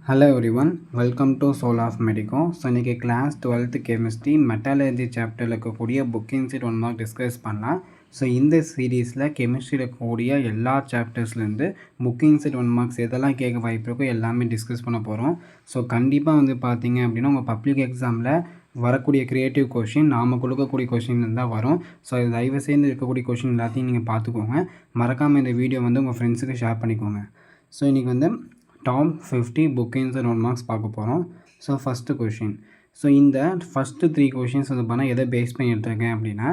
Hello everyone, welcome to Soul of Medico. So இன்றைக்கி class 12th chemistry மெட்டாலஜி சாப்டரில் இருக்கக்கூடிய booking seat 1 mark discuss பண்ணலாம். So இந்த சீரீஸில் கெமிஸ்ட்ரியில் இருக்கக்கூடிய எல்லா சாப்டர்ஸ்லேருந்து புக்கிங் சீட் 1 மார்க்ஸ் எதெல்லாம் கேட்க வாய்ப்பு இருக்கோ எல்லாமே டிஸ்கஸ் பண்ண போகிறோம். ஸோ கண்டிப்பாக வந்து பார்த்தீங்க அப்படின்னா உங்கள் பப்ளிக் எக்ஸாமில் வரக்கூடிய க்ரியேட்டிவ் கொஷின் நாம் கொடுக்கக்கூடிய கொஷின் தான் வரும். ஸோ இது தயவு செய்து இருக்கக்கூடிய கொஷின் எல்லாத்தையும் நீங்கள் பார்த்துக்கோங்க. மறக்காமல் இந்த வீடியோ வந்து உங்கள் ஃப்ரெண்ட்ஸுக்கு ஷேர் பண்ணிக்கோங்க. ஸோ இன்றைக்கி வந்து டாப் 50 புக்கிங்ஸ் அண்ட் 1 மார்க்ஸ் பார்க்க போகிறோம். So first question. ஸோ இந்த ஃபஸ்ட்டு 3 கொஷின்ஸ் வந்து பார்த்தா எதை பேஸ் பண்ணி எடுத்துருக்கேன் அப்படின்னா,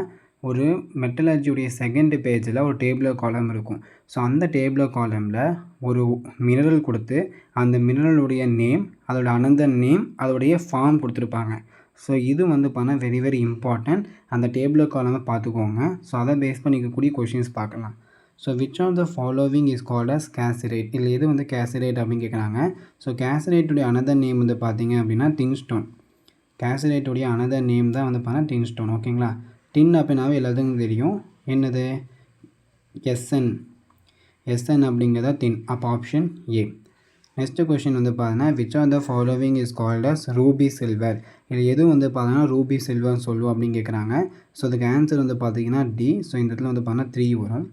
ஒரு மெட்டலர்ஜியுடைய செகண்ட் பேஜில் ஒரு டேபிளர் காலம் இருக்கும். ஸோ அந்த டேபிளர் காலமில் ஒரு மினரல் கொடுத்து அந்த மினரலுடைய நேம், அதோட அனதர் நேம், அதோடைய ஃபார்ம் கொடுத்துருப்பாங்க. ஸோ இது வந்து பார்த்தா வெரி வெரி இம்பார்ட்டன்ட். அந்த டேபிளர் காலமை பார்த்துக்கோங்க. ஸோ அதை பேஸ் பண்ணிக்கக்கூடிய கொஷின்ஸ் பார்க்கலாம். So which of the following is called as cassiterite. இல்லை எது வந்து கேசரேட் அப்படின்னு கேட்குறாங்க. ஸோ கேசரேட்டுடைய அனதர் நேம் வந்து பார்த்தீங்க அப்படின்னா டின்ஸ்டோன். கேசரேட்டுடைய அனதர் நேம் தான் வந்து பார்த்தா டின்ஸ்டோன். ஓகேங்களா. டின் அப்படின்னாவே எல்லாத்துக்கும் தெரியும். என்னது? எஸ்என் அப்படிங்கிறத டின். அப்போ ஆப்ஷன் ஏ. நெக்ஸ்ட்டு கொஷின் வந்து பார்த்தீங்கன்னா which of the following is called as ruby silver. இது எதுவும் வந்து பார்த்தீங்கன்னா ரூபி சில்வர்னு சொல்லுவோம் அப்படின்னு கேட்குறாங்க. ஸோ அதுக்கு ஆன்சர் வந்து பார்த்தீங்கன்னா டி. ஸோ இந்த இடத்துல வந்து பார்த்தீங்கன்னா 3 வரும்.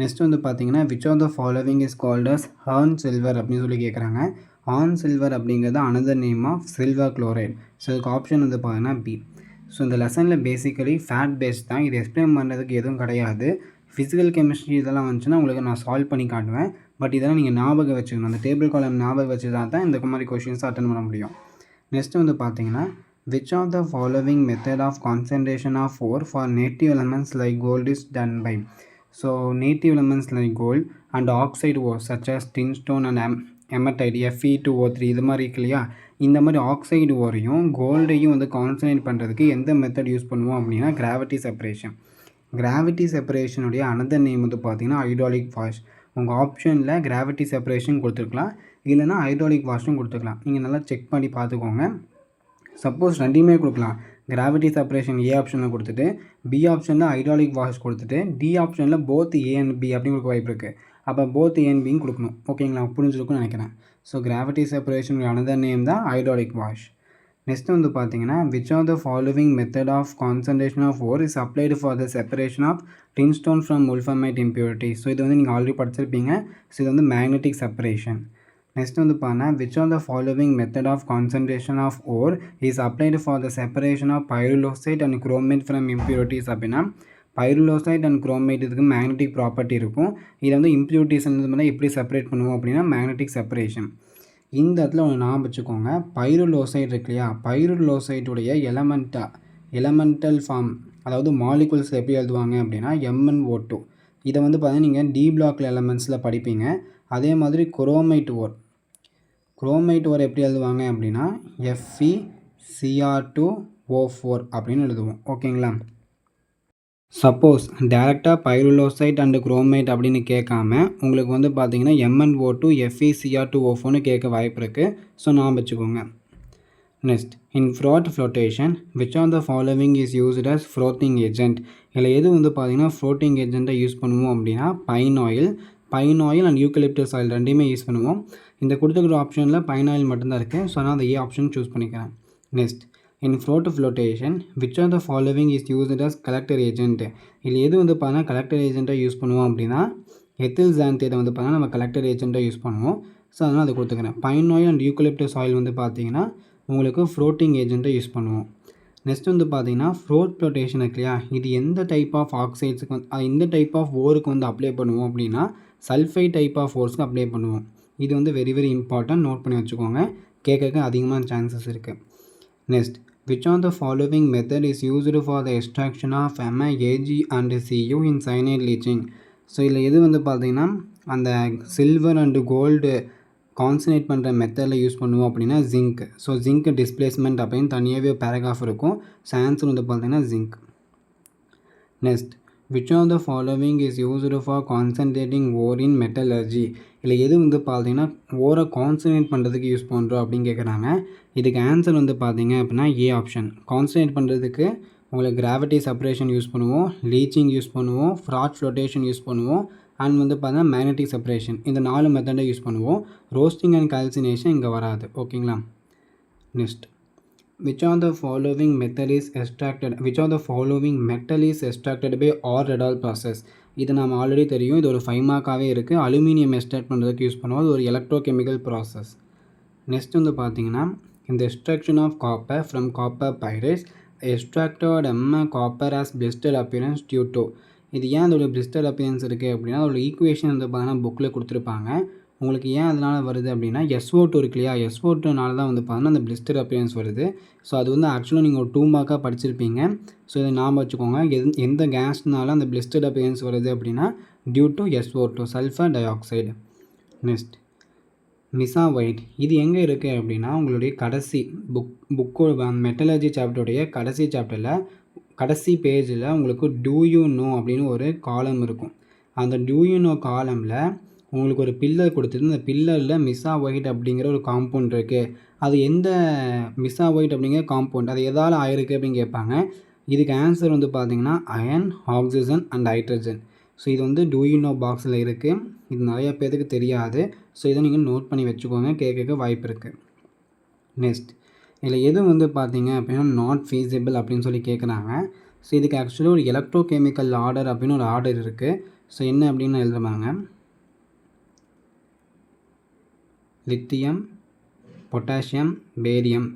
நெக்ஸ்ட் வந்து பார்த்தீங்கன்னா which of the following is called as horn silver அப்படின்னு சொல்லி கேட்குறாங்க. ஹார்ன் சில்வர் அப்படிங்கிறது another name of silver chloride. So இதுக்கு ஆப்ஷன் வந்து பார்த்தீங்கன்னா பி. ஸோ இந்த லெசனில் பேசிக்கலி ஃபேட் பேஸ் தான். இது எக்ஸ்பிளைன் பண்ணுறதுக்கு எதுவும் கிடையாது. ஃபிசிக்கல் கெமிஸ்ட்ரி இதெல்லாம் வந்துச்சுன்னா உங்களுக்கு நான் சால்வ் பண்ணி காட்டுவேன். பட் இதெல்லாம் நீங்கள் ஞாபகம் வச்சுக்கணும். அந்த டேபிள் காலம் ஞாபகம் வச்சு தான் இந்த மாதிரி கொஷின்ஸ் அட்டன் பண்ண முடியும். நெக்ஸ்ட் வந்து பார்த்தீங்கன்னா which of the following method of concentration of ore for native elements like gold is done by. So native elements like gold and oxide ore such as tinstone and hematite Fe2O3 இது மாதிரி இருக்கு இல்லையா. இந்த மாதிரி oxide ஓரையும் கோல்டையும் வந்து concentrate பண்ணுறதுக்கு எந்த method use பண்ணுவோம் அப்படின்னா கிராவிட்டி செப்பரேஷன். கிராவிட்டி செப்பரேஷனுடைய அனதர் நேம் வந்து பார்த்தீங்கன்னா ஹைட்ராலிக் வாஷ். உங்கள் ஆப்ஷனில் கிராவிட்டி செப்பரேஷன் கொடுத்துருக்கலாம், இல்லைனா ஹைட்ராலிக் வாஷும் கொடுத்துருக்கலாம். நீங்கள் நல்லா செக் பண்ணி பார்த்துக்கோங்க. சப்போஸ் ரெண்டுமே கொடுக்கலாம். கிராவிட்டி செப்பரேஷன் ஏ ஆப்ஷனில் கொடுத்துட்டு பி ஆப்ஷனில் ஹைட்ராலிக் வாஷ் கொடுத்துட்டு டி ஆப்ஷனில் போத் ஏ அண்ட் பி அப்படின்னு கொடுக்க வாய்ப்பு இருக்குது. அப்போ போத் ஏ அண்ட் பின்னு கொடுக்கணும். ஓகேங்களா, புரிஞ்சிருக்குன்னு நினைக்கிறேன். So gravity separation another name தான் ஹைட்ராலிக் வாஷ். நெக்ஸ்ட் வந்து பார்த்தீங்கன்னா which of the following method of concentration of ore is applied for the separation of tinstone from wolframite impurity. So இது வந்து நீங்கள் ஆல்ரெடி படிச்சிருப்பீங்க. ஸோ இது வந்து மேக்னெட்டிக் செப்பரேஷன். நெக்ஸ்ட் வந்து பார்த்தா which of the following method of concentration of ore is applied for the separation of pyrolusite and chromite from impurities. அப்படின்னா pyrolusite and chromite இதுக்கு மேக்னெட்டிக் ப்ராப்பர்ட்டி இருக்கும். இதை வந்து இம்பியூரிட்டிஸ் வந்து எப்படி செப்பரேட் பண்ணுவோம் அப்படின்னா மேக்னெட்டிக் செப்பரேஷன். இந்த இடத்துல ஒன்று ஞாபகம் வச்சுக்கோங்க. பைருலோசைட் இருக்கு இல்லையா, பைருலோசைட்டுடைய எலமெண்டல் ஃபார்ம், அதாவது மாலிகுல்ஸ் எப்படி எழுதுவாங்க அப்படின்னா MnO2. இதை வந்து பார்த்தீங்கன்னா நீங்கள் டி பிளாக்ல எலமெண்ட்ஸில் படிப்பீங்க. அதே மாதிரி குரோமைட் ஓர் எப்படி எழுதுவாங்க அப்படின்னா FeCr2O4 அப்படின்னு எழுதுவோம். ஓகேங்களா. சப்போஸ் டேரெக்டாக பைருலோசைட் அண்டு குரோமைட் அப்படின்னு கேட்காம உங்களுக்கு வந்து பார்த்தீங்கன்னா MnO2 FeCr2O4னு கேட்க வாய்ப்பு இருக்குது. ஸோ நான் வச்சுக்கோங்க. Next in froth flotation which of the following is used as floating agent. இதில் எது வந்து பார்த்தீங்கன்னா ஃப்ளோட்டிங் ஏஜென்ட்டை யூஸ் பண்ணுவோம் அப்படின்னா pine oil and eucalyptus oil ரெண்டுமே யூஸ் பண்ணுவோம். இந்த கொடுத்துக்கிற ஆப்ஷனில் பைன் ஆயில் மட்டும்தான் இருக்குது. ஸோ நான் அந்த ஏ ஆப்ஷன் சூஸ் பண்ணிக்கிறேன். Next in flotation which of the following is used as collector agent. இதில் எது வந்து பார்த்தீங்கன்னா கலெக்டர் ஏஜென்ட்டாக யூஸ் பண்ணுவோம் அப்படின்னா எத்தில் ஜான்தேட்டை வந்து பார்த்தீங்கன்னா நம்ம கலெக்டர் ஏஜென்ட்டாக யூஸ் பண்ணுவோம். ஸோ அதனால் அதை கொடுத்துக்கிறேன். Pine oil and eucalyptus oil வந்து பார்த்தீங்கன்னா உங்களுக்கு ஃப்ளோட்டிங் ஏஜென்ட்டை யூஸ் பண்ணுவோம். நெக்ஸ்ட் வந்து பார்த்தீங்கன்னா ஃப்ளோட் ஃப்ளோட்டேஷன் இருக்கு இல்லையா, இது எந்த டைப் ஆஃப் ஆக்சைட்ஸுக்கு வந்து இந்த டைப் ஆஃப் ஓருக்கு வந்து அப்ளை பண்ணுவோம் அப்படின்னா சல்ஃபைட் டைப் ஆஃப் ஓர்ஸ்க்கு அப்ளை பண்ணுவோம். இது வந்து வெரி வெரி இம்பார்ட்டன்ட், நோட் பண்ணி வச்சுக்கோங்க. கேட்க அதிகமான சான்சஸ் இருக்குது. Next which of the following method is used for the extraction of MiAg and Cu in cyanide leaching. So இதில் எது வந்து பார்த்தீங்கன்னா அந்த சில்வர் அண்டு கோல்டு கான்சன்ட்ரேட் பண்ணுற மெத்தடில் யூஸ் பண்ணுவோம் அப்படின்னா ஜிங்க். ஸோ ஜிங்க் டிஸ்பிளேஸ்மெண்ட் அப்படின்னு தனியாகவே பேராகிராஃப் இருக்கும். ஸோ ஆன்சர் வந்து பார்த்தீங்கன்னா zinc. Next which of the following is used for concentrating ore in metallurgy. இல்லை எது வந்து பார்த்தீங்கன்னா ஓரை கான்சன்ட்ரேட் பண்ணுறதுக்கு யூஸ் பண்ணுறோம் அப்படின்னு கேட்குறாங்க. இதுக்கு ஆன்சர் வந்து பார்த்தீங்க அப்படின்னா ஏ ஆப்ஷன். கான்சன்ட்ரேட் பண்ணுறதுக்கு உங்களுக்கு கிராவிட்டி செப்பரேஷன் யூஸ் பண்ணுவோம், லீச்சிங் யூஸ் பண்ணுவோம், ஃப்ராட் ஃப்ளோட்டேஷன் யூஸ் பண்ணுவோம், அண்ட் வந்து பார்த்தீங்கன்னா மேக்னெட்டிக் செப்பரேஷன். இந்த 4 மெத்தடை யூஸ் பண்ணுவோம். ரோஸ்டிங் அண்ட் கால்சினேஷன் இங்கே வராது. ஓகேங்களா? Next, which of the following metal is extracted by OR Redol process? இது நம்ம ஆல்ரெடி தெரியும். இது ஒரு 5 மார்க்காகவே இருக்குது. அலுமினியம் எக்ஸ்ட்ராக்ட் பண்ணுறதுக்கு யூஸ் பண்ணுவோம். அது ஒரு எலக்ட்ரோகெமிக்கல் ப்ராசஸ். நெக்ஸ்ட் வந்து பார்த்தீங்கன்னா இந்த extraction of copper from copper pyrites extracted copper as blister appearance due to. இது ஏன் அதோட பிளிஸ்டர் அப்பியரன்ஸ் இருக்குது அப்படின்னா அதோட ஈக்குவேஷன் வந்து பார்த்தீங்கன்னா புக்கில் கொடுத்துருப்பாங்க. உங்களுக்கு ஏன் அதனால் வருது அப்படின்னா SO2 இருக்கு இல்லையா, SO2னால தான் வந்து பார்த்தீங்கன்னா அந்த பிளிஸ்டர் அப்பியரன்ஸ் வருது. ஸோ அது வந்து ஆக்சுவலாக நீங்கள் ஒரு 2 மார்க்காக படிச்சிருப்பீங்க. ஸோ இதை ஞாபகம் வச்சுக்கோங்க. எந்த கேஸ்னால அந்த பிளிஸ்டர் அப்பியரன்ஸ் வருது அப்படின்னா due to SO2 sulphur dioxide. Next, மிசாவைட். இது எங்கே இருக்குது அப்படின்னா உங்களுடைய கடைசி புக்கோட மெட்டலர்ஜி சாப்டருடைய கடைசி சாப்டரில் கடைசி பேஜில் உங்களுக்கு டூ யூ நோ அப்படின்னு ஒரு காலம் இருக்கும். அந்த டூ யூ நோ காலமில் உங்களுக்கு ஒரு பில்லர் கொடுத்துட்டு அந்த பில்லரில் மிசாவைட் அப்படிங்கிற ஒரு காம்பவுண்ட் இருக்குது. அது எந்த மிசாவைட் அப்படிங்கிற காம்பவுண்ட் அது எதால் ஆயிருக்கு அப்படின்னு கேட்பாங்க. இதுக்கு ஆன்சர் வந்து பார்த்திங்கன்னா iron, oxygen and hydrogen. So இது வந்து டூ யூ நோ பாக்ஸில் இருக்குது. இது நிறைய பேருக்கு தெரியாது. ஸோ இதை நீங்கள் நோட் பண்ணி வச்சுக்கோங்க, கேட்க வாய்ப்பு இருக்குது. நெக்ஸ்ட், இதில் எது வந்து பார்த்தீங்க அப்படின்னா நாட் ஃபீஸிபிள் அப்படின்னு சொல்லி கேட்குறாங்க. ஸோ இதுக்கு ஆக்சுவலி ஒரு எலக்ட்ரோகெமிக்கல் ஆர்டர் அப்படின்னு ஒரு ஆர்டர் இருக்குது. ஸோ என்ன அப்படின்னு எழுதுவாங்க, லித்தியம், பொட்டாசியம், பேரியம்.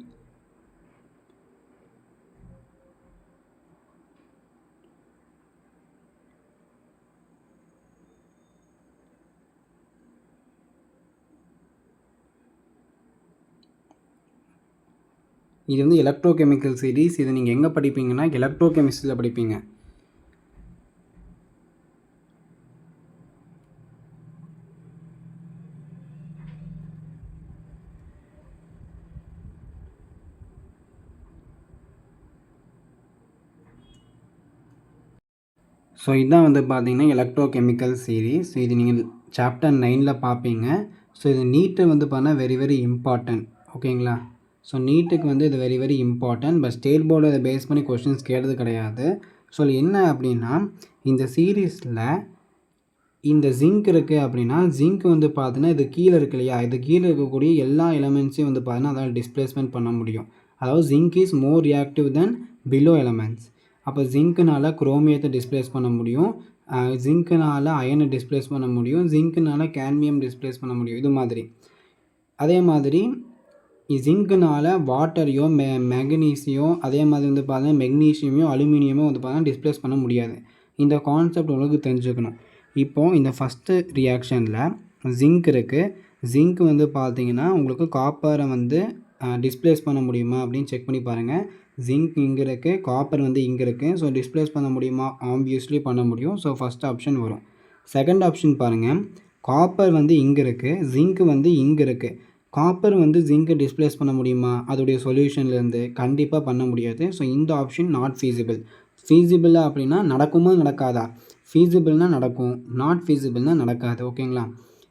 இது வந்து எலக்ட்ரோகெமிக்கல் சீரீஸ். இதை நீங்கள் எங்கே படிப்பீங்கன்னா எலக்ட்ரோகெமிஸ்ட்ரியில் படிப்பீங்க. ஸோ இதுதான் வந்து பார்த்தீங்கன்னா எலக்ட்ரோகெமிக்கல் சீரீஸ். இது நீங்கள் சாப்டர் 9ல் பார்ப்பீங்க. ஸோ இது நீட்டு வந்து பார்த்தா வெரி இம்பார்ட்டன்ட். ஓகேங்களா? ஸோ நீட்டுக்கு வந்து இது very important. But state board இதை பேஸ் பண்ணி கொஸ்டின்ஸ் கேட்டது கிடையாது. ஸோ என்ன அப்படின்னா இந்த சீரீஸில் இந்த ஜிங்க் இருக்குது அப்படின்னா ஜிங்க் வந்து பார்த்தீங்கன்னா இது கீழே இருக்கு இல்லையா, இது கீழே இருக்கக்கூடிய எல்லா எலமெண்ட்ஸையும் வந்து பார்த்தீங்கன்னா அதால் டிஸ்பிளேஸ்மெண்ட் பண்ண முடியும். அதாவது zinc is more reactive then below elements. அப்போ ஜிங்க்குனால் குரோமியத்தை டிஸ்பிளேஸ் பண்ண முடியும், ஜிங்க்குனால் அயனை டிஸ்பிளேஸ் பண்ண முடியும், ஜிங்க்குனால் கேட்மியம் டிஸ்பிளேஸ் பண்ண முடியும். இது மாதிரி அதே மாதிரி ஜிங்க்குனால் வாட்டரையோ மேக்னீசியோ அதே மாதிரி வந்து பார்த்தீங்கன்னா மெக்னீஷியமோ அலுமினியமோ வந்து பார்த்தீங்கன்னா டிஸ்பிளேஸ் பண்ண முடியாது. இந்த கான்செப்ட் உங்களுக்கு தெரிஞ்சுக்கணும். இப்போது இந்த ஃபஸ்ட்டு ரியாக்ஷனில் ஜிங்க் இருக்குது. ஜிங்க் வந்து பார்த்திங்கன்னா உங்களுக்கு காப்பரை வந்து டிஸ்பிளேஸ் பண்ண முடியுமா அப்படின்னு செக் பண்ணி பாருங்கள். ஜிங்க் இங்கே இருக்குது, காப்பர் வந்து இங்கே இருக்குது. ஸோ டிஸ்பிளேஸ் பண்ண முடியுமா? ஆப்வியஸ்லி பண்ண முடியும். ஸோ ஃபஸ்ட் ஆப்ஷன் வரும். செகண்ட் ஆப்ஷன் பாருங்கள், காப்பர் வந்து இங்கே இருக்குது, ஜிங்க் வந்து இங்கே இருக்குது. காப்பர் வந்து ஜிங்கை டிஸ்பிளேஸ் பண்ண முடியுமா? அதோடைய சொல்யூஷன்லேருந்து கண்டிப்பாக பண்ண முடியாது. ஸோ இந்த ஆப்ஷன் நாட் ஃபீஸிபிள். ஃபீஸிபிளாக அப்படின்னா நடக்குமா நடக்காதா? ஃபீஸிபிள்னால் நடக்கும், நாட் ஃபீஸிபிள்னால் நடக்காது. ஓகேங்களா?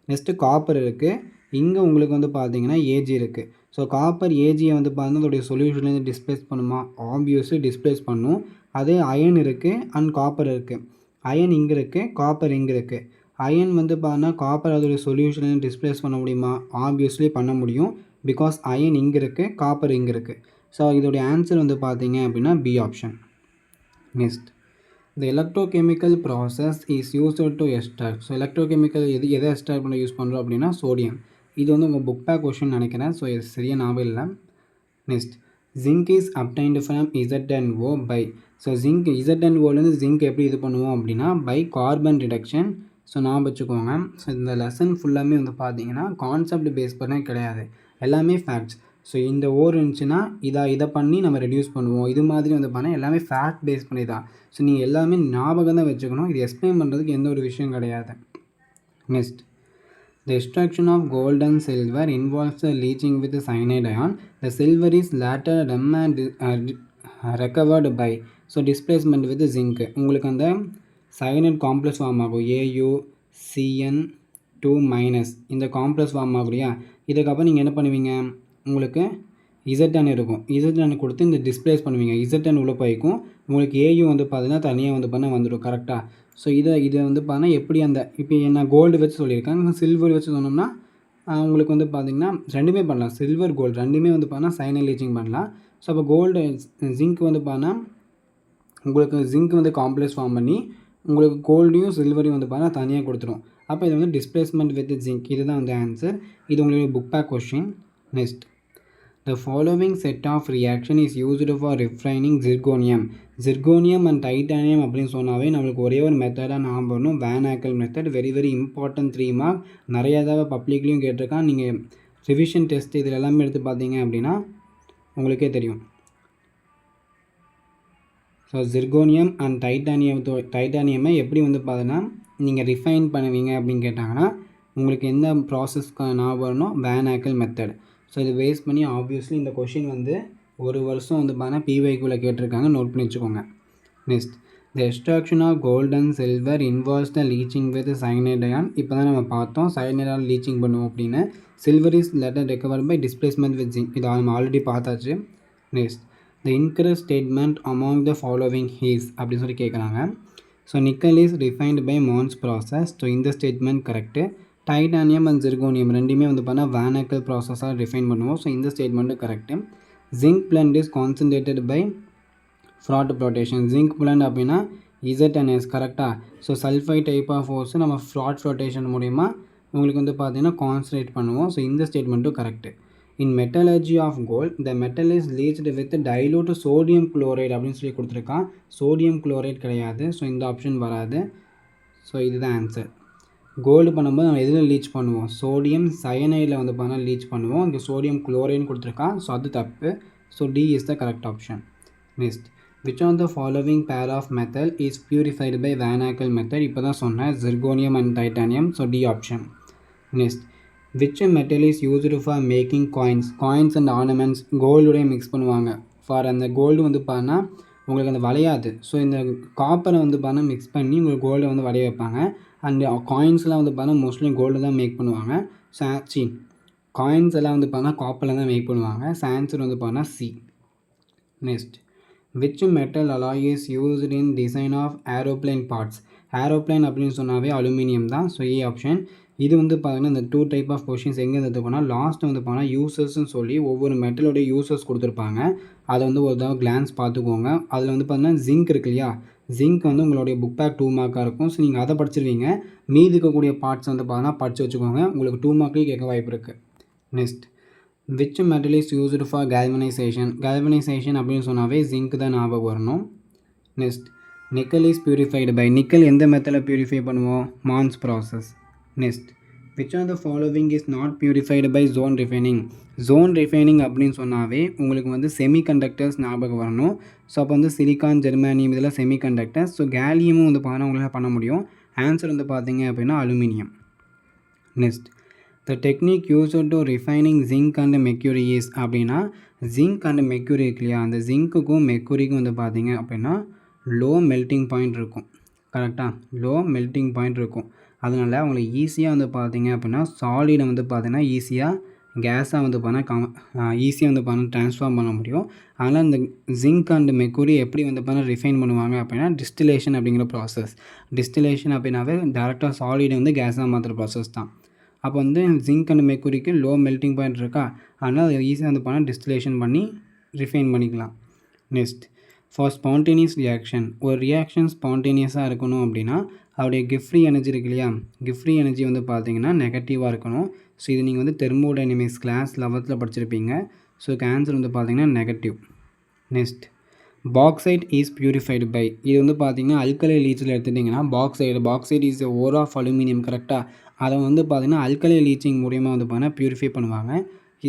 நெக்ஸ்ட்டு காப்பர் இருக்குது, இங்கே உங்களுக்கு வந்து பார்த்தீங்கன்னா ஏஜி இருக்குது. ஸோ காப்பர் ஏஜியை வந்து பார்த்தீங்கன்னா அதோடைய சொல்யூஷன்லேருந்து டிஸ்பிளேஸ் பண்ணுமா? ஆப்வியஸ்லி டிஸ்பிளேஸ் பண்ணும். அதே அயன் இருக்குது அண்ட் காப்பர் இருக்குது. அயன் இங்கே இருக்குது, காப்பர் இங்கே இருக்குது. அயன் வந்து பார்த்தீங்கன்னா காப்பர் அதோடைய சொல்யூஷன்லேருந்து டிஸ்பிளேஸ் பண்ண முடியுமா? ஆப்வியஸ்லி பண்ண முடியும். பிகாஸ் அயன் இங்கே இருக்குது, காப்பர் இங்கே இருக்குது. ஸோ இதோடைய ஆன்சர் வந்து பார்த்தீங்க அப்படின்னா B option. Next, the electrochemical process is used to extract. So electrochemical எதை எக்ஸ்ட்ராக்ட் பண்ண யூஸ் பண்ணுறோம் அப்படின்னா சோடியம். இது வந்து உங்கள் புக் பேக் கொஷின் நினைக்கிறேன். ஸோ இது சரியாக ஞாபகம் இல்லை. Next, zinc is obtained from ZnO by. So zinc ZnOலேருந்து ஜிங்க் எப்படி இது பண்ணுவோம் அப்படின்னா பை கார்பன் ரிடக்ஷன். ஸோ ஞாபகம் வச்சுக்கோங்க. ஸோ இந்த லெசன் ஃபுல்லாமே வந்து பார்த்தீங்கன்னா கான்செப்ட் பேஸ் பண்ணே கிடையாது, எல்லாமே ஃபேக்ட்ஸ். ஸோ இந்த ஓர் இருந்துச்சுன்னா இதை பண்ணி நம்ம ரெடியூஸ் பண்ணுவோம். இது மாதிரி வந்து பண்ணால் எல்லாமே ஃபேக்ட் பேஸ் பண்ணி தான். ஸோ நீங்கள் எல்லாமே ஞாபகம் தான் வச்சுக்கணும். இது எக்ஸ்பிளைன் பண்ணுறதுக்கு எந்த ஒரு விஷயம் கிடையாது. Next, the extraction of gold and silver involves the leaching with the cyanide ion. The silver is later recovered by displacement with zinc. உங்களுக்கு அந்த cyanide காம்ப்ளெக்ஸ் ஃபார்ம் ஆகும், AuCN2- இந்த காம்ப்ளெக்ஸ் ஃபார்ம் ஆகுறியா. இதுக்கப்புறம் நீங்கள் என்ன பண்ணுவீங்க, உங்களுக்கு இசட்டன் இருக்கும். இசட்டன் கொடுத்து இந்த டிஸ்பிளேஸ் பண்ணுவீங்க. இசட்டன் உள்ள போய்க்கும். உங்களுக்கு ஏயும் வந்து பார்த்தீங்கன்னா தனியாக வந்து பண்ண வந்துடும் கரெக்டாக. ஸோ இதை வந்து பார்த்தீங்கன்னா எப்படி அந்த இப்போ நான் கோல்டு வச்சு சொல்லியிருக்கேன். சில்வர் வச்சு சொன்னோம்னா உங்களுக்கு வந்து பார்த்திங்கன்னா ரெண்டுமே பண்ணலாம். சில்வர் கோல்டு ரெண்டுமே வந்து பார்த்தீங்கன்னா சைனை லீச்சிங் பண்ணலாம். ஸோ அப்போ கோல்டு ஜிங்க் வந்து பார்த்தீங்கன்னா உங்களுக்கு ஜிங்க் வந்து காம்ப்ளெக்ஸ் ஃபார்ம் பண்ணி உங்களுக்கு கோல்டையும் சில்வரையும் வந்து பார்த்தீங்கன்னா தனியாக கொடுத்துரும். அப்போ இது வந்து டிஸ்பிளேஸ்மெண்ட் வித் ஜிங்க். இதுதான் வந்து ஆன்சர். இது உங்களுடைய book back question. Next, the following set of reaction is used for refining zirconium. Zirconium and titanium அப்படின்னு சொன்னாவே நம்மளுக்கு ஒரே ஒரு மெத்தடாக ஞாபகம் வரணும். Van Arkel method. Very very important 3 mark. நிறைய தடவை பப்ளிக்லேயும் கேட்டிருக்கான். நீங்கள் ரிவிஷன் டெஸ்ட் இதில் எல்லாமே எடுத்து பார்த்தீங்க அப்படின்னா உங்களுக்கே தெரியும். ஸோ ஜிர்கோனியம் அண்ட் டைட்டானியமை எப்படி வந்து பார்த்தீங்கன்னா நீங்கள் ரிஃபைன் பண்ணுவீங்க அப்படின்னு கேட்டாங்கன்னா உங்களுக்கு எந்த ப்ராசஸ்க்கு ஞாபகம் வரணும்? Van Arkel method. ஸோ இது பேஸ் பண்ணி ஆப்வியஸ்லி இந்த கொஷின் வந்து ஒரு வருஷம் வந்து பார்த்தீங்கன்னா பிவைக்குள்ளே கேட்டிருக்காங்க. நோட் பண்ணி வச்சுக்கோங்க. Next, the extraction of gold and silver involves the leaching with cyanide ion. இப்போ தான் நம்ம பார்த்தோம் சயனைட் அயான் லீச்சிங் பண்ணுவோம் அப்படின்னு. Silver is later recover by displacement with zinc. இது நம்ம ஆல்ரெடி பார்த்தாச்சு. Next, the incorrect statement among the following is அப்படின்னு சொல்லி கேட்குறாங்க. So nickel is refined by Mond's process. So இந்த statement correct. Titanium and zirconium ரெண்டுமே வந்து பார்த்தீங்கன்னா வேன் ஆக்கல் ப்ராசஸாக ரிஃபைன் பண்ணுவோம். ஸோ இந்த statement correct. Zinc blende is concentrated by froth flotation. Zinc blende அப்படின்னா இசட்என்எஸ் கரெக்டாக. So sulphide type of ores நம்ம ஃப்ராட் ஃப்ளோட்டேஷன் மூலிமா உங்களுக்கு வந்து பார்த்தீங்கன்னா கான்சன்ட்ரேட் பண்ணுவோம். ஸோ இந்த ஸ்டேட்மெண்ட்டும் correct. In metallurgy of gold the metal is leached with dilute sodium chloride அப்படின்னு சொல்லி கொடுத்துருக்கான். சோடியம் குளோரைட் கிடையாது. ஸோ இந்த ஆப்ஷன் வராது. ஸோ இதுதான் ஆன்சர். கோல்டு பண்ணும்போது நம்ம எதில் லீச் பண்ணுவோம்? சோடியம் சயனைடில் வந்து பார்த்தீங்கன்னா லீச் பண்ணுவோம். இங்கே சோடியம் குளோரைன்னு கொடுத்துருக்கான். ஸோ அது தப்பு. So D is the correct option. Next, which on the following pair of metal is purified by van Arkel method. இப்போ தான் சொன்னேன் zirconium and titanium. So D option. Next, which metal is used for making coins and ornaments. கோல்டுடைய mix பண்ணுவாங்க. For அந்த gold வந்து பார்த்தீங்கன்னா உங்களுக்கு அந்த வளையாது. ஸோ இந்த காப்பரை வந்து பார்த்தீங்கன்னா மிக்ஸ் பண்ணி உங்களுக்கு கோல்டை வந்து வளைய வைப்பாங்க. அண்ட் காயின்ஸ்லாம் வந்து பார்த்தீங்கன்னா மோஸ்ட்லி கோல்டு தான் மேக் பண்ணுவாங்க. காயின்ஸ் எல்லாம் வந்து பார்த்தீங்கன்னா காப்பரில் தான் மேக் பண்ணுவாங்க. ஆன்சர் வந்து பார்த்தீங்கன்னா C. Next, which metal alloy is used in design of aeroplane parts. Aeroplane அப்படின்னு சொன்னாவே அலுமினியம் தான். So A option. இது வந்து பார்த்தீங்கன்னா இந்த 2 டைப் ஆஃப் கொஷின்ஸ் எங்கே எடுத்துக்கோனா லாஸ்ட் வந்து பார்த்தீங்கன்னா யூசர்ஸ்ன்னு சொல்லி ஒவ்வொரு மெட்டலோடைய யூசர்ஸ் கொடுத்துருப்பாங்க. அதை வந்து ஒரு தடவை கிளான்ஸ் பார்த்துக்கோங்க. அதில் வந்து பார்த்தீங்கன்னா ஜிங்க் இருக்கு இல்லையா, ஜிங்க் வந்து உங்களுடைய புக் பேக் 2 மார்க்காக இருக்கும். ஸோ நீங்கள் அதை படிச்சிருவீங்க. மீதி இருக்கக்கூடிய பார்ட்ஸ் வந்து பார்த்தீங்கன்னா படித்து வச்சுக்கோங்க. உங்களுக்கு 2 மார்க்லேயும் கேட்க வாய்ப்பு இருக்குது. Next, which metal is used for galvanization. Galvanization அப்படின்னு சொன்னாவே ஜிங்க் தான் ஞாபகம் வரணும். Next, nickel is purified by. Nickel எந்த மெத்தடில் பியூரிஃபை பண்ணுவோம்? Mond's process. Next, which of the following is not purified by zone refining. zone refining அப்படின்னு சொன்னாவே உங்களுக்கு வந்து செமிகண்டக்டர்ஸ் ஞாபகம் வரணும். ஸோ அப்போ வந்து சிலிக்கான் ஜெர்மானியம் இதெல்லாம் செமிகண்டக்டர்ஸ். ஸோ கேலியமும் வந்து பார்த்தீங்கன்னா உங்களால் பண்ண முடியும். ஆன்சர் வந்து பார்த்தீங்க அப்படின்னா aluminium. Next, the technique use to refining zinc and Mercury is அப்படின்னா ஜிங்க் அண்ட் மெக்யூரி இருக்கு இல்லையா, அந்த ஜிங்க்குக்கும் மெக்யூரிக்கும் வந்து பார்த்தீங்க அப்படின்னா லோ மெல்ட்டிங் பாயிண்ட் இருக்கும். கரெக்டாக லோ மெல்ட்டிங் பாயிண்ட் இருக்கும். அதனால் அவங்களுக்கு ஈஸியாக வந்து பார்த்தீங்க அப்படின்னா சாலிடை வந்து பார்த்தீங்கன்னா ஈஸியாக கேஸாக வந்து ஈஸியாக வந்து ட்ரான்ஸ்ஃபார்ம் பண்ண முடியும். அதனால் இந்த ஜிங்க் அண்ட் மெர்க்குரி எப்படி வந்து ரிஃபைன் பண்ணுவாங்க அப்படின்னா டிஸ்டிலேஷன் அப்படிங்கிற ப்ராசஸ். டிஸ்டிலேஷன் அப்படின்னாவே டேரெக்டாக சாலிடை வந்து கேஸாக மாற்றுற ப்ராசஸ் தான். அப்போ வந்து ஜிங்க் அண்ட் மெர்க்குரிக்கு லோ மெல்ட்டிங் பாயிண்ட் இருக்கா, அதனால் அதை ஈஸியாக வந்து டிஸ்டிலேஷன் பண்ணி ரிஃபைன் பண்ணிக்கலாம். நெக்ஸ்ட், ஃபார் ஸ்பான்டேனியஸ் ரியாக்ஷன், ஒரு ரியாக்ஷன் ஸ்பான்டேனியஸாக இருக்கணும் அப்படின்னா அவருடைய கிஃப்ட் எனர்ஜி இருக்கு இல்லையா, கிஃப்ட் எனர்ஜி வந்து பார்த்தீங்கன்னா நெகட்டிவாக இருக்கணும். ஸோ இது நீங்கள் வந்து தெர்மோடைனமிக்ஸ் கிளாஸ் 11th படிச்சிருப்பீங்க. ஸோ இதுக்கு ஆன்சர் வந்து பார்த்தீங்கன்னா negative. Next, bauxite is purified by. இது வந்து பார்த்தீங்கன்னா அல்கலை லீச்சில் எடுத்துட்டிங்கன்னா bauxite is ore of aluminium. கரெக்டாக அதை வந்து பார்த்தீங்கன்னா அல்கலை லீச்சிங் மூலியமாக வந்து பார்த்தீங்கன்னா பியூரிஃபை பண்ணுவாங்க.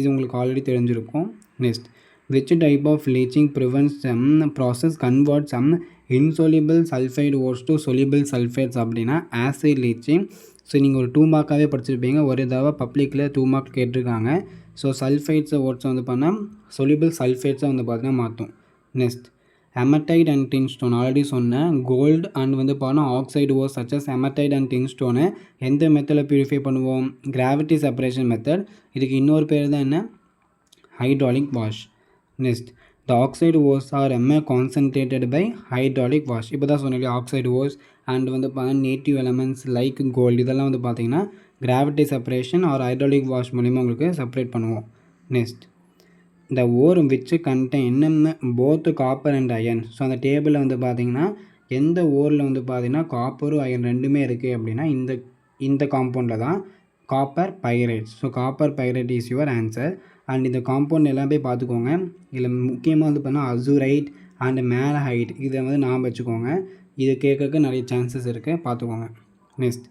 இது உங்களுக்கு ஆல்ரெடி தெரிஞ்சிருக்கும். Next, which type of leaching prevents some process convert some insoluble sulfide ores to soluble sulfates அப்படின்னா acid leaching. ஸோ நீங்கள் ஒரு 2 மார்க்காகவே படிச்சிருப்பீங்க. ஒரு தடவை பப்ளிக்கில் 2 மார்க் கேட்டிருக்காங்க. ஸோ சல்ஃபைட்ஸை ஓட்ஸை வந்து பண்ணால் சொலிபிள் சல்ஃபேட்ஸை வந்து பார்த்தீங்கன்னா மாற்றும். நெக்ஸ்ட், ஹெமடைட் அண்ட் டின்ஸ்டோன் ஆல்ரெடி சொன்னேன். கோல்டு அண்ட் வந்து பார்த்தா ஆக்சைடு ஓர்ஸ் சச்சஸ் ஹெமடைட் அண்ட் டின்ஸ்டோனு எந்த மெத்தடில் பியூரிஃபை பண்ணுவோம்? Gravity separation method. இதுக்கு இன்னொரு பேர் தான் என்ன? hydraulic wash. Next, the oxide ores are concentrated by hydraulic wash. இப்போ தான் சொன்னேன் ஆக்சைடு ஓர்ஸ் அண்ட் வந்து பார்த்தீங்கன்னா நேட்டிவ் எலமெண்ட்ஸ் லைக் கோல்டு இதெல்லாம் வந்து பார்த்தீங்கன்னா gravity separation R hydraulic wash மூலிமா உங்களுக்கு செப்பரேட் பண்ணுவோம். Next, the ore which contain both copper and iron. So அந்த டேபிளில் வந்து பார்த்தீங்கன்னா எந்த ஓரில் வந்து பார்த்தீங்கன்னா காப்பரும் அயன் ரெண்டுமே இருக்குது அப்படின்னா இந்த காம்பவுண்டில் தான் copper pyrite. So copper pyrite is your answer. And இந்த காம்பவுண்ட் எல்லாமே பார்த்துக்கோங்க. இதில் முக்கியமாக வந்து பார்த்தீங்கன்னா அசூரைட் அண்ட் மேலஹைட் இதை வந்து நாம் வச்சுக்கோங்க. இது கேட்கறதுக்கு நிறைய சான்சஸ் இருக்குது, பார்த்துக்கோங்க. Next,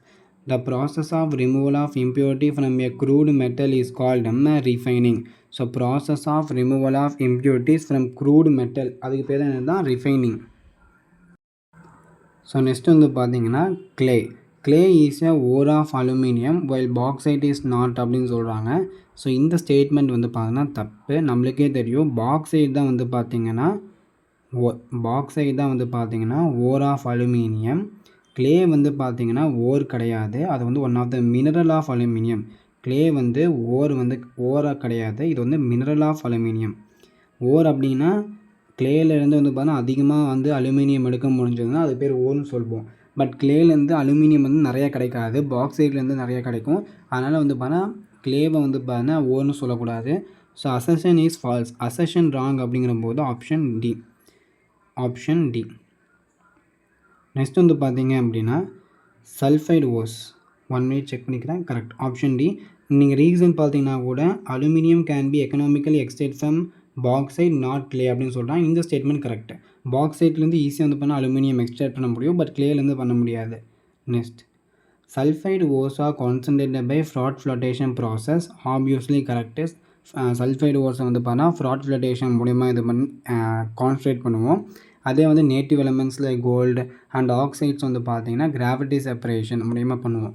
the process of removal of impurity from a crude metal is called refining. So process of removal of impurities from crude metal அதுக்கு பேர் தான் refining. ஸோ நெக்ஸ்ட் வந்து பார்த்தீங்கன்னா clay is a ore of aluminum while bauxite is not அப்படின்னு சொல்கிறாங்க. So இந்த statement வந்து பார்த்தீங்கன்னா தப்பு. நம்மளுக்கே தெரியும் பாக்சைட் தான் வந்து பார்த்தீங்கன்னா ஓர் ஆஃப் அலுமினியம். கிளே வந்து பார்த்தீங்கன்னா ஓர் கிடையாது, அது வந்து one of the mineral of aluminium. Clay வந்து ஓராக கிடையாது, இது வந்து மினரல் ஆஃப் அலுமினியம். ஓர் அப்படின்னா கிளேலேருந்து வந்து பார்த்தீங்கன்னா அதிகமாக வந்து அலுமினியம் எடுக்க முடிஞ்சதுன்னா அது பேர் ஓர்னு சொல்லுவோம். பட் கிளேலேருந்து அலுமினியம் வந்து நிறையா கிடைக்காது, பாக்சைட்லேருந்து நிறையா கிடைக்கும். அதனால் வந்து பார்த்தீங்கன்னா கிளேவை வந்து பார்த்தீங்கன்னா ஓர்னு சொல்லக்கூடாது. So assertion is false, assertion wrong அப்படிங்கிற போது ஆப்ஷன் டி. நெக்ஸ்ட் வந்து பார்த்தீங்க அப்படின்னா சல்ஃபைடு ஓர்ஸ் 1 மினிட் செக் பண்ணிக்கிறேன். Correct, option D. நீங்கள் ரீசன் பார்த்தீங்கன்னா கூட aluminium can be economically extracted from bauxite not clay அப்படின்னு சொல்கிறாங்க. இந்த ஸ்டேட்மெண்ட் கரெக்ட். பாக்சைட்லேருந்து ஈஸியாக வந்து பண்ணால் அலுமினியம் எக்ஸ்ட்ராக்ட் பண்ண முடியும், பட் கிளேலேருந்து பண்ண முடியாது. Next, sulphide ores are concentrated by froth flotation process. Obviously correct. Sulphide ஓர்ஸை வந்து பார்த்தா ஃப்ராட் ஃப்ளோட்டேஷன் மூலிமா இது பண்ணி கான்சன்ட்ரேட் பண்ணுவோம். அதே வந்து native elements like gold and oxides வந்து பார்த்தீங்கன்னா கிராவிட்டி செப்பரேஷன் மூலிமா பண்ணுவோம்.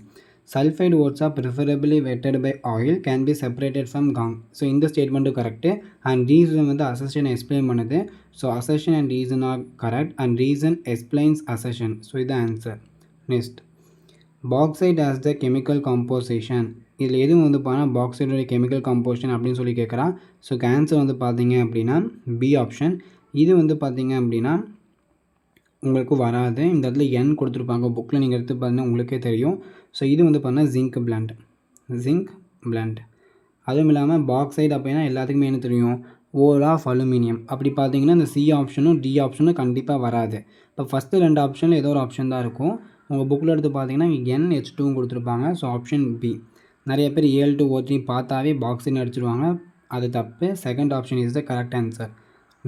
Sulphide ores are preferably wetted by oil can be separated from gangue. So இந்த ஸ்டேட்மெண்ட்டும் கரெக்டு. அண்ட் ரீசன் வந்து அசஷன் எக்ஸ்பிளைன் பண்ணுது. So assertion and reason are correct and reason explains assertion. So இது answer. Next, bauxite as the chemical composition. இதில் எதுவும் வந்து பார்த்தீங்கன்னா பாக்சைடோட chemical composition அப்படின்னு சொல்லி கேட்குறான். ஸோ ஆன்சர் வந்து பார்த்தீங்க அப்படின்னா பி ஆப்ஷன். இது வந்து பார்த்தீங்க அப்படின்னா உங்களுக்கு வராது, இந்த இடத்துல என் கொடுத்துருப்பாங்க புக்கில், நீங்கள் எடுத்து பார்த்தீங்கன்னா உங்களுக்கே தெரியும். ஸோ இது வந்து பார்த்தீங்கன்னா ஜிங்க் பிளண்ட். அதுவும் இல்லாமல் பாக்சைட் அப்படின்னா எல்லாத்துக்குமே என்ன தெரியும், ஓர் ஆஃப் அலுமினியம். அப்படி பார்த்தீங்கன்னா இந்த சி ஆப்ஷனும் டி ஆப்ஷனும் கண்டிப்பாக வராது. இப்போ ஃபஸ்ட்டு 2 ஆப்ஷனில் ஏதோ ஒரு ஆப்ஷன் தான் இருக்கும். உங்கள் புக்கில் எடுத்து பார்த்தீங்கன்னா NH2 கொடுத்துருப்பாங்க. So option B. நிறைய பேர் Al2O3 பார்த்தாவே பாக்ஸைட் அடிச்சிடுவாங்க, அது தப்பு. Second option is the correct answer.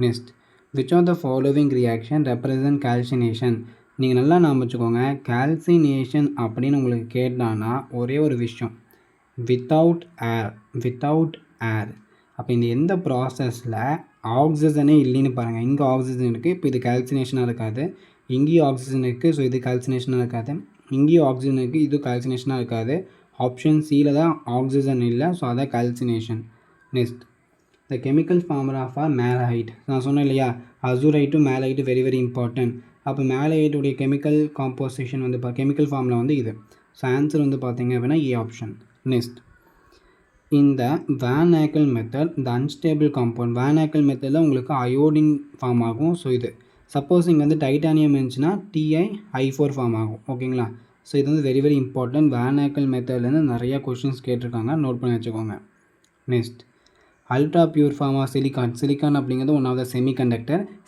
Next, which of the following reaction represent calcination. நீங்கள் நல்லா ஞாபகம் வச்சுக்கோங்க, கால்சினேஷன் அப்படின்னு உங்களுக்கு கேட்டானா ஒரே ஒரு விஷயம், வித்தவுட் ஏர். அப்போ இந்த எந்த ப்ராசஸில் ஆக்சிஜனே இல்லைன்னு பாருங்கள். இங்கே ஆக்சிஜன் இருக்குது, இப்போ இது கால்சினேஷனாக இருக்காது. இங்கேயும் ஆக்சிஜன் இருக்குது, ஸோ இது கால்சினேஷனாக இருக்காது. இங்கேயும் ஆக்சிஜன் இருக்குது, இது கால்சினேஷனாக இருக்காது. ஆப்ஷன் சியில் தான் ஆக்சிஜன் இல்லை, ஸோ அதான் calcination. Next, the chemical formula for malachite. நான் சொன்னேன் இல்லையா, அசூரைட்டும் மேலஹைட்டும் வெரி வெரி இம்பார்ட்டன்ட். அப்போ மேலஹைட்டுடைய கெமிக்கல் காம்போசிஷன் வந்து கெமிக்கல் ஃபார்முலா வந்து இது. ஸோ ஆன்சர் வந்து பார்த்தீங்க அப்படின்னா ஏ ஆப்ஷன். நெக்ஸ்ட், இந்த van Arkel method the unstable compound. Van Arkel மெத்தடில் உங்களுக்கு அயோடின் ஃபார்ம் ஆகும். ஸோ இது சப்போஸ் இங்கே வந்து டைட்டானியம் இருந்துச்சுன்னா TiI4 ஃபார்ம் ஆகும். ஓகேங்களா? ஸோ இது வந்து வெரி வெரி இம்பார்ட்டன்ட். வேன் ஆக்கல் மெத்தட்லேருந்து நிறையா கொஷின்ஸ் கேட்டிருக்காங்க, நோட் பண்ணி வச்சுக்கோங்க. Next, ultra pure form of silicon அப்படிங்கிறது ஒன் ஆஃப் த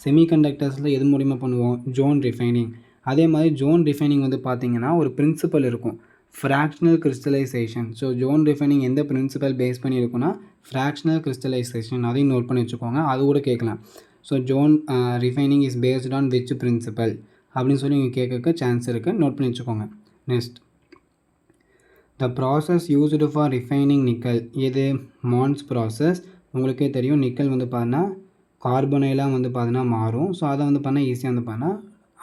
செமிகண்டக்டர்ஸில் எது மூலிமா பண்ணுவோம், ஜோன் ரிஃபைனிங். அதே மாதிரி ஜோன் ரிஃபைனிங் வந்து பார்த்திங்கன்னா ஒரு பிரின்சிபல் இருக்கும், fractional crystallization. So zone refining எந்த பிரின்சிபல் பேஸ் பண்ணி இருக்குன்னா ஃப்ராக்ஷனல் கிறிஸ்டலைசேஷன். அதையும் நோட் பண்ணி வச்சுக்கோங்க, அது கூட கேட்கலாம். So zone refining is based on which principle அப்படின்னு சொல்லி நீங்கள் கேட்க சான்ஸ் இருக்குது, நோட் பண்ணி வச்சுக்கோங்க. Next, the process used for refining nickel. இது மான்ஸ் ப்ராசஸ். உங்களுக்கே தெரியும், நிக்கல் வந்து பார்த்தீங்கன்னா கார்பனைலாம் வந்து பார்த்தீங்கன்னா மாறும். ஸோ அதை வந்து பார்த்தா ஈஸியாக வந்து பார்த்தா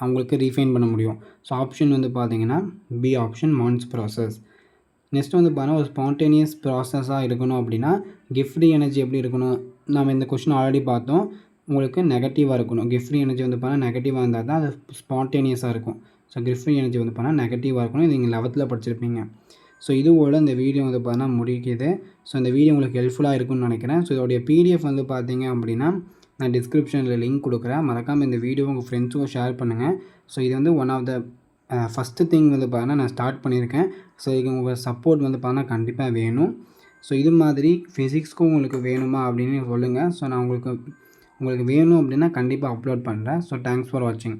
அவங்களுக்கு ரீஃபைன் பண்ண முடியும். ஸோ ஆப்ஷன் வந்து பார்த்தீங்கன்னா B option, Mond's process. Next வந்து பார்த்தீங்கன்னா ஒரு ஸ்பான்டேனியஸ் ப்ராசஸாக இருக்கணும் அப்படின்னா கிஃப்ட் ஃப்ரீ எனர்ஜி எப்படி இருக்கணும், நம்ம இந்த கொஸ்டின் ஆல்ரெடி பார்த்தோம். உங்களுக்கு நெகட்டிவாக இருக்கணும். கிஃப்ட் ஃப்ரீ எனர்ஜி வந்து பார்த்தா நெகட்டிவாக இருந்தால் தான் அது ஸ்பான்டேனியஸாக இருக்கும். ஸோ கிஃப்ட் ஃப்ரீ எனர்ஜி வந்து பார்த்தா நெகட்டிவாக இருக்கணும். இது நீங்கள் 11th படிச்சிருப்பீங்க. ஸோ இதுவோட இந்த வீடியோ வந்து பார்த்தீங்கன்னா முடிக்குது. ஸோ இந்த வீடியோ உங்களுக்கு ஹெல்ப்ஃபுல்லாக இருக்கும்னு நினைக்கிறேன். ஸோ இதோடைய பிடிஎஃப் வந்து பார்த்தீங்க அப்படின்னா நான் டிஸ்கிரிப்ஷனில் லிங்க் கொடுக்குறேன். மறக்காமல் இந்த வீடியோ உங்கள் ஃப்ரெண்ட்ஸுக்கும் ஷேர் பண்ணுங்கள். ஸோ இது வந்து one of the first thing வந்து பார்த்தீங்கன்னா நான் ஸ்டார்ட் பண்ணியிருக்கேன். ஸோ இதுக்கு உங்கள் சப்போர்ட் வந்து பார்த்தீங்கன்னா கண்டிப்பாக வேணும். ஸோ இது மாதிரி ஃபிசிக்ஸ்க்கும் உங்களுக்கு வேணுமா அப்படின்னு சொல்லுங்கள். ஸோ நான் உங்களுக்கு வேணும் அப்படின்னா கண்டிப்பாக அப்லோட் பண்ணுறேன். ஸோ தேங்க்ஸ் ஃபார் வாட்சிங்.